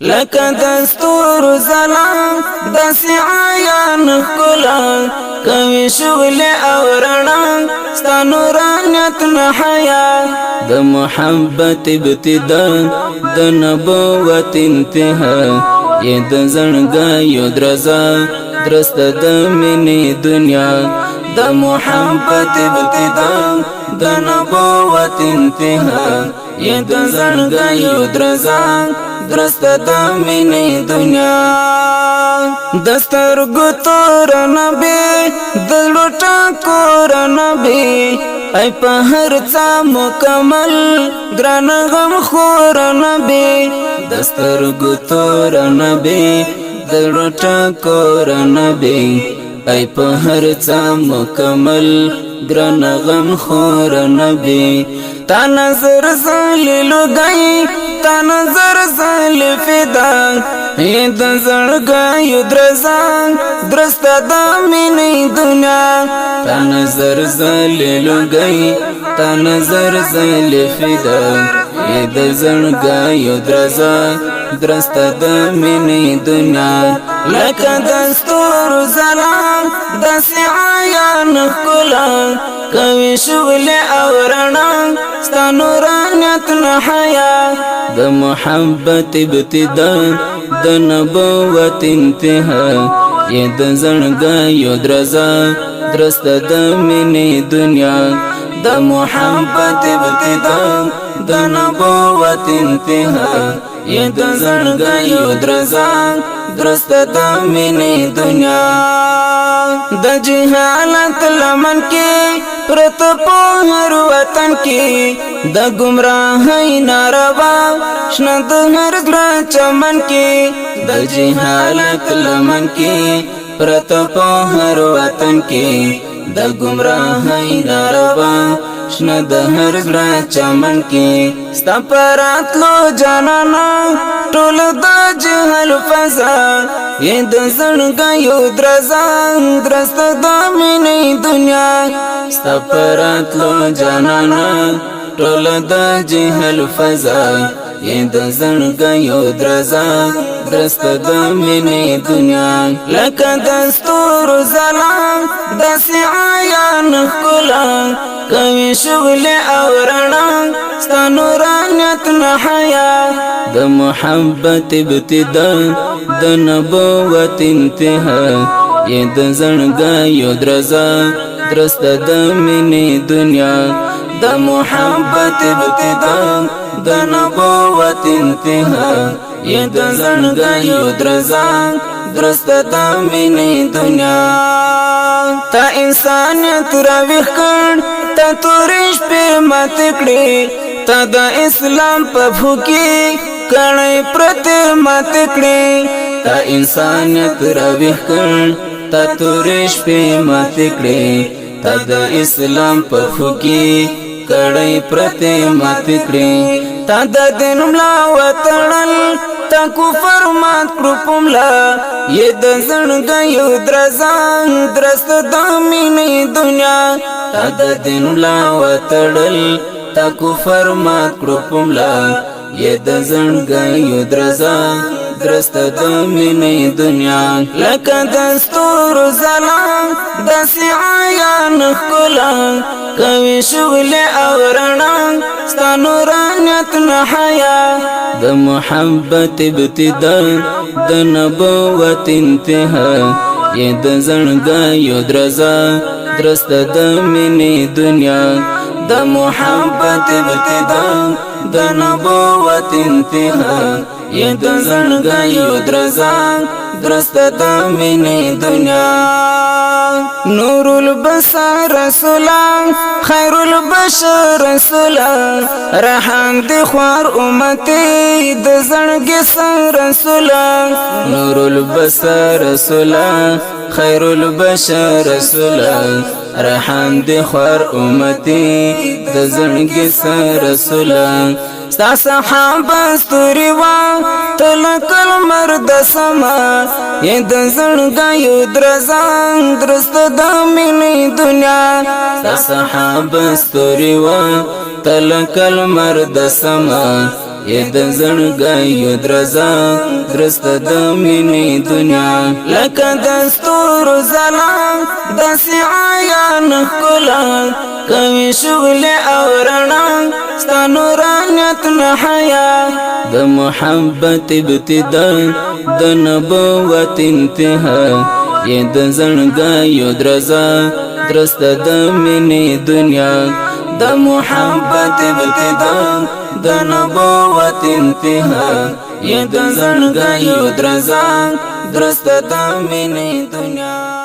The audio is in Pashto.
لکه دستور زلام دسی عیان خلا کوي شغل او رڼا ستا نورانیت نحیا د محبت ابتدا د نبوت انتها یې د زړګیو درزا درست د مینې دنیا د محبت ابتدا د نبوت انتها یې د زړګیو درزا درست د مینې دنیا دسترګو تور نبی د لوټا کور نبی ای په هر څه مکمل ګران غم خور نبی دسترګو تور نبی د لوټا کور نبی ای په هر څه مکمل ګران غم خور نبی تا نظر زلیل گئی تا نظر زل فدا ای د زړګیو درزا درست د مینې دنیا تا نظر زلیل گئی تا نظر زل فدا ای د زړګیو درزا درست د مینې دنیا لکه دستور زلام دسی عیان خلا کوي شغل او رڼا ستا نورانیت نحیا د محبت ابتدا د نبوت انتها یې د زړګیو درزا درست د مینې دنیا د محبت ابتدا د نبوت انتها یې د زړګیو درزا درست د مینې دنیا د جهالت لمن کې پرت په هر وطن کې د گمراهۍ ناروا شنه د هر ګل چمن کې د جهالت لمن کې پرت په هر وطن کې د گمراهۍ ناروا شنه د هر ګل چمن کې ستا پراتلو جانانا ټول د جهل فضا یې د زړګیو درزا درست د مینې دنیا ستا پراتلو جانانا ټول د جهل فضا یې د زړګیو درزا درست د مینې دنیا لکه دستور زلام دسی عیان خلا کوي شغل او رڼا ستا نورانیت نحیا د محبت ابتدا د نبوت انتها یې د زړګیو درزا درست د مینې دنیا د محبت ابتدا د نبوت انتها یې د زړګیو درزا درست د مینې دنیا تا انسانیت راویښ کړ تا تورې شپې مات کړې تا د اسلام په پښو کې کڼې پرتې مات کړې تا انسانیت راویښ کړ تا تورې شپې مات کړې تا د اسلام په پښو کې کڼې پرتې مات کړې تا د دین ملا وتړل تا کفر مات کړو پملا یې د زړګیو درزا درست د مینې دنیا تا د دین ملا وتړل تا کفر مات کړو پملا یې د زړګیو درزا درست د مینې دنیا لکه دستور زلام دسی عیان خلا کوي شغل او رڼا ستا نورانیت نحیا د محبت ابتدا د نبوت انتها یې د زړګیو درزا درست د مینې دنیا د محبت ابتدا د نبوت انتها یې د زړګیو درزا درست د مینې دنیا نور البصر رسولا خیر البشر رسولا رحم دی خوار امتی د زړګي سر رسولا نور البصر رسولا خیر البشر رسولا رحم دی خوار امتی د زړګي سر رسولا ستا صحابه ستوري وا تلکل مرد سما یې د زړګیو درزا درست د مینې دنیا ستا صحابه ستوري وا تلکل مرد سما یې د زړګیو درزا درست د مینې دنیا لکه د ستورو ځلا داسې عیان ښکلا کوي شغلې او رڼا ستا نورانیت نه حیا د محبت ابتدا د نبوت انتها یې د زړګیو درزا درست د مینې دنیا د محبت ابتدا د نبوت انتها یې د زړګیو درزا درست د مینې دنیا